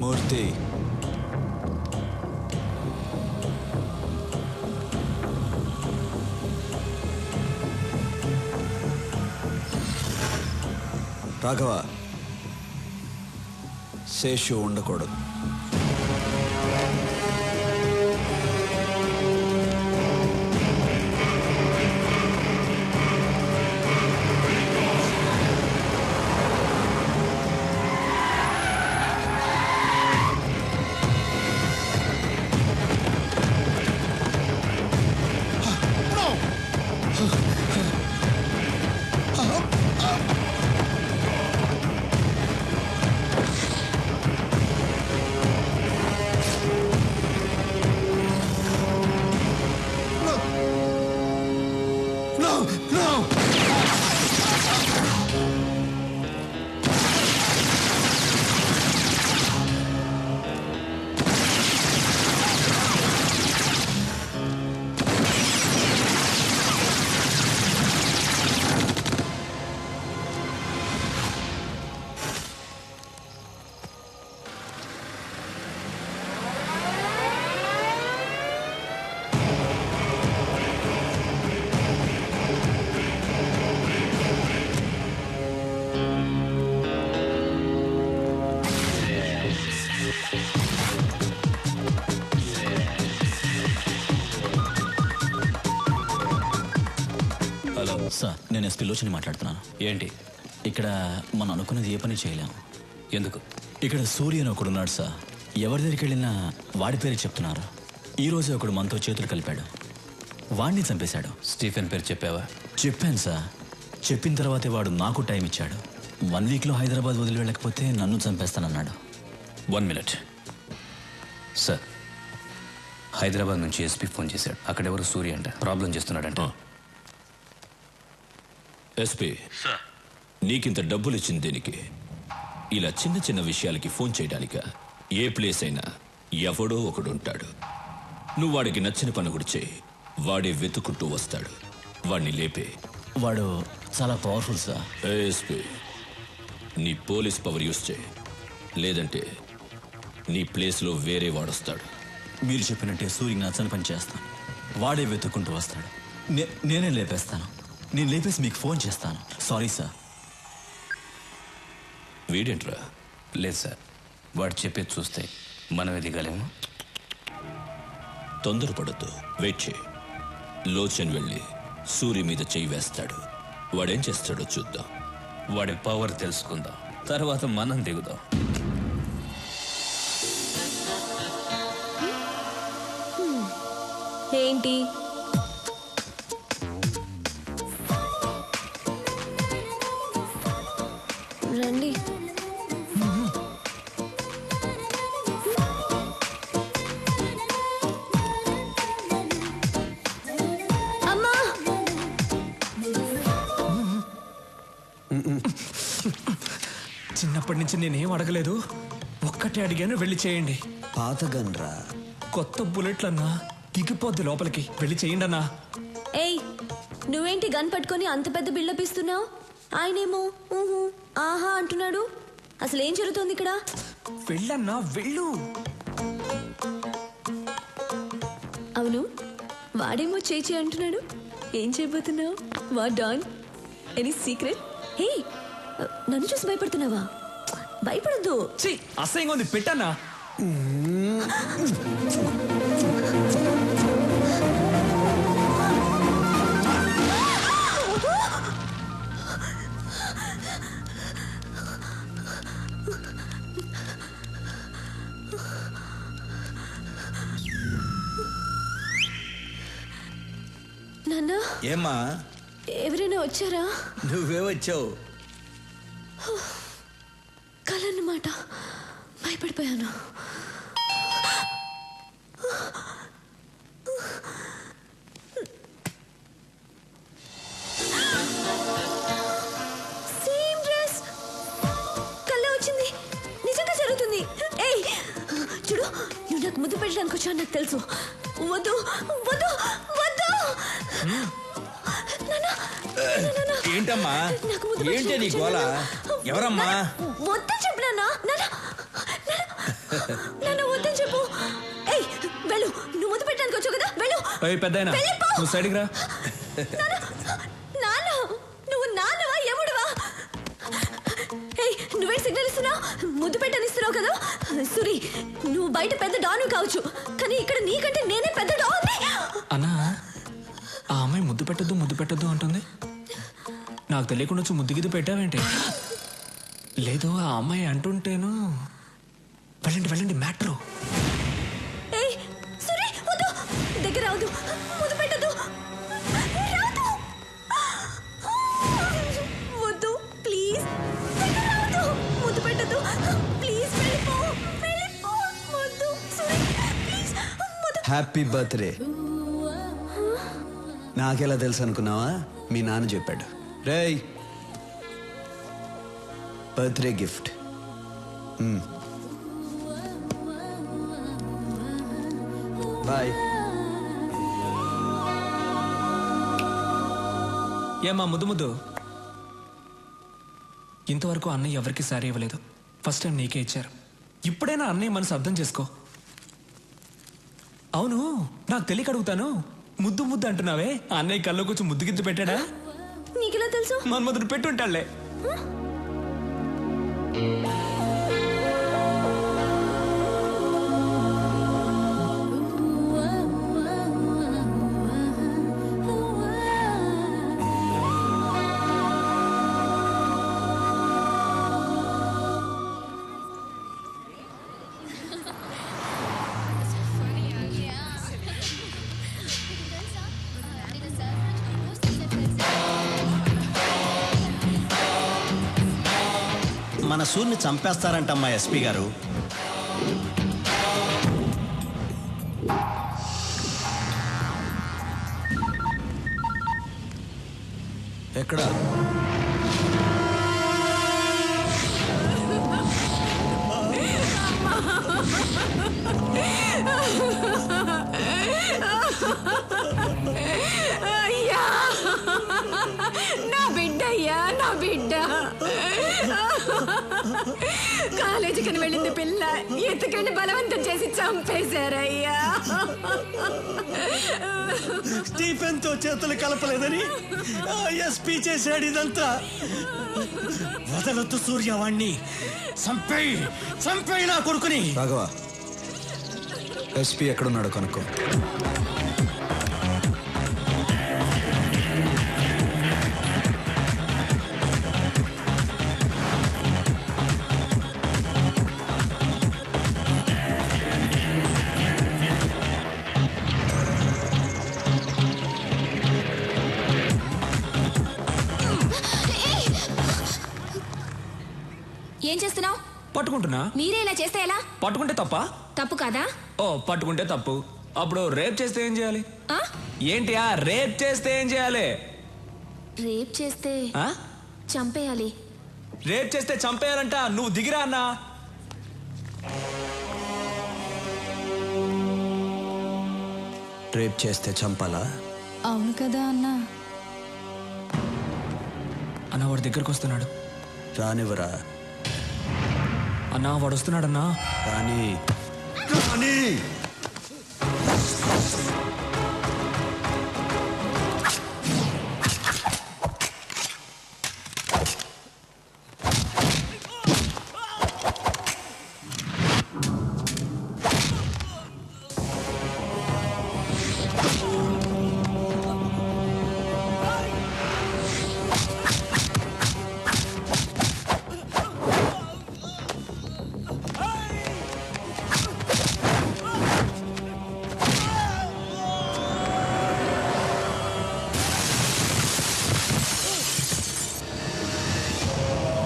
మూర్తి, రాఘవ, శేషు ఉండకూడదు. సార్, నేను ఎస్పీ లోచని మాట్లాడుతున్నాను. ఏంటి? ఇక్కడ మనం అనుకున్నది ఏ పని చేయలేము. ఎందుకు? ఇక్కడ సూర్య అని ఒకడు ఉన్నాడు సార్. ఎవరి దగ్గరికి వెళ్ళినా వాడి పేరు చెప్తున్నారు. ఈ రోజే ఒకడు మనతో చేతులు కలిపాడు, వాడిని చంపేశాడు. స్టీఫెన్ పేరు చెప్పావా? చెప్పాను సార్. చెప్పిన తర్వాతే వాడు నాకు టైం ఇచ్చాడు. 1 వీక్లో హైదరాబాద్ వదిలి వెళ్ళకపోతే నన్ను చంపేస్తానన్నాడు. 1 మినిట్ సార్. హైదరాబాద్ నుంచి ఎస్పీ ఫోన్ చేశాడు. అక్కడెవరు సూర్య అంట ప్రాబ్లం చేస్తున్నాడంట. ఎస్పీ సార్, నీకింత డబ్బులు ఇచ్చింది దేనికి? ఇలా చిన్న చిన్న విషయాలకి ఫోన్ చేయడానిక? ఏ ప్లేస్ అయినా ఎవడో ఒకడు ఉంటాడు. నువ్వు వాడికి నచ్చిన పని కూడా చేయి, వాడే వెతుకుంటూ వస్తాడు. వాడిని లేపే. వాడు చాలా పవర్ఫుల్ సార్. ఎస్పీ, నీ పోలీస్ పవర్ యూస్ చేయి, లేదంటే నీ ప్లేస్లో వేరే వాడొస్తాడు. మీరు చెప్పినట్టే సూర్యకి నచ్చని పని చేస్తాను. వాడే వెతుక్కుంటూ వస్తాడు. నేనే లేపేస్తాను. నేను లేపేసి మీకు ఫోన్ చేస్తాను. Sorry sir. వీడేంట్రా? లేదు సార్, వాడు చెప్పేది చూస్తే మనమే దిగలేము. తొందరపడద్దు, వెయిట్ చేయి. లోచన్ వెళ్ళి సూర్య మీద చెయ్యి వేస్తాడు. వాడేం చేస్తాడో చూద్దాం. వాడి పవర్ తెలుసుకుందాం, తర్వాత మనం దిగుదాం. ఏంటి? రండి. అమ్మా, చిన్నప్పటి నుంచి నేనేం అడగలేదు, ఒక్కటే అడిగాను, వెళ్ళి చేయండి. పాత గన్రా, కొత్త బుల్లెట్లన్నా దిగిపోద్ది లోపలికి, వెళ్ళి చేయండి అన్నా. ఏయ్, నువ్వేంటి గన్ పట్టుకొని అంత పెద్ద బిల్డప్ ఇస్తున్నావు? ఆయనేమో ఊహు ఆహా అంటున్నాడు. అసలు ఏం జరుగుతుంది ఇక్కడ? వెళ్ళన్నా, వెళ్ళు. అవును, వాడేమో చేయి అంటున్నాడు. ఏం చేయబోతున్నావు? వా డాన్, ఎనీ సీక్రెట్? హే, నన్ను చూసి భయపడుతున్నావా? భయపడద్దు. అసహ్యంగా ఉంది, పెట్టన్నా. నాన్న, ఏమ్మా? ఎవరైనా వచ్చారా? నువ్వే వచ్చావు. కలన్నమాట, భయపడిపోయాను. సేమ్ డ్రెస్, కళ్ళ వచ్చింది. నిజంగా జరుగుతుంది. ఏయ్ చూడు, నువ్వు నాకు ముద్దు పెట్టడానికి వచ్చావు నాకు తెలుసు. వద్దు వద్దు వద్దు. ఏంటమ్మా? ఏంటి నీ గోల? ఎవరమ్మా? వద్దు చెప్పినా. నన్ను వద్దని చెప్పు. ఏయ్ వెళ్ళు, నువ్వు ముద్దు పెట్టడానికి వచ్చావు కదా, వెళ్ళు. పెద్దాయనా వెళ్ళిపో. నువ్వు సైడ్కి రా. నాన్న, నువ్వు నాన్నవా ఎముడువా? ఏయ్ నువ్వే సిగ్నల్ ఇస్తున్నావు, ముద్దు పెట్టనిస్తున్నావు కదా. సురి, నువ్వు బయట పెద్ద డాను కావచ్చు, కానీ ఇక్కడ నీకంటే నేనే పెద్ద డాన్ని. అన్నా, ఆ అమ్మాయి ముద్దు పెట్టద్దు అంటుంది. నాకు తెలియకుండా వచ్చి ముద్దు గిద్దు పెట్టావేంటి? లేదు, ఆ అమ్మాయి అంటుంటేను. వెళ్ళండి మ్యాట్రో. ఏయ్ సురి, వద్దు, దగ్గర రావద్దు, ముద్దు పెట్టద్దు, రావద్దు, వద్దు ప్లీజ్, దగ్గర రావద్దు, ముద్దు పెట్టద్దు ప్లీజ్, వెళ్ళిపో, వద్దు సురి ప్లీజ్, ముద్దు. Happy birthday. నాకెలా తెలుసు అనుకున్నావా? మీ నాన్న చెప్పాడు. రేయ్, బర్త్డే గిఫ్ట్. బాయ్. ఏమా ముద్దు ఇంతవరకు అన్నయ్య ఎవరికి సారీ ఇవ్వలేదు. ఫస్ట్ టైం నీకే ఇచ్చారు. ఇప్పుడైనా అన్నయ్య మనసు అర్థం చేసుకో. అవును, నాకు తెలియక అడుగుతాను, ముద్దు అంటున్నావే, అన్నయ్య కల్లో కొంచెం ముద్దు గిద్దు పెట్టాడా? నీకెలా తెలుసు? మన్మధుడు పెట్టుంటాళ్లే. మన సూర్ని చంపేస్తారంటమ్మా ఎస్పీ గారు. ఎక్కడ? అయ్యా, నా బిడ్డ అయ్యా, నా బిడ్డ. కాలేజీకి వెళ్ళింది పిల్ల, ఎత్తుకెళ్ళి బలవంతం చేసి చంపేశారయ్యా. స్టీఫెన్ తో చేతులు కలపలేదని ఎస్పీ చేశాడు ఇదంతా. వదలొద్దు సూర్యవాణ్ణి, చంపేయి నా కొడుకుని. రాఘవ, ఎస్పీ ఎక్కడున్నాడో కనుక్కో. ఏం చేస్తున్నావు? పట్టుకుంటున్నా. మీరే ఇలా చేస్తే ఎలా? పట్టుకుంటే తప్ప? తప్పు కాదా? ఓ, పట్టుకుంటే తప్పు. అప్పుడు రేప్ చేస్తే ఏం చేయాలి? ఆ? ఏంటి రేప్ చేస్తే ఏం చేయాలి? రేప్ చేస్తే ఆ? చంపేయాలి. రేప్ చేస్తే చంపేయాలంట. నువ్వు దిగిరా అన్నా. రేప్ చేస్తే చంపాలా? అవును కదా అన్నా. అన్నా, వాడి దగ్గరకు వస్తున్నాడు. రానివ్వరా. అన్నా, వాడు వస్తున్నాడన్నా. రాని.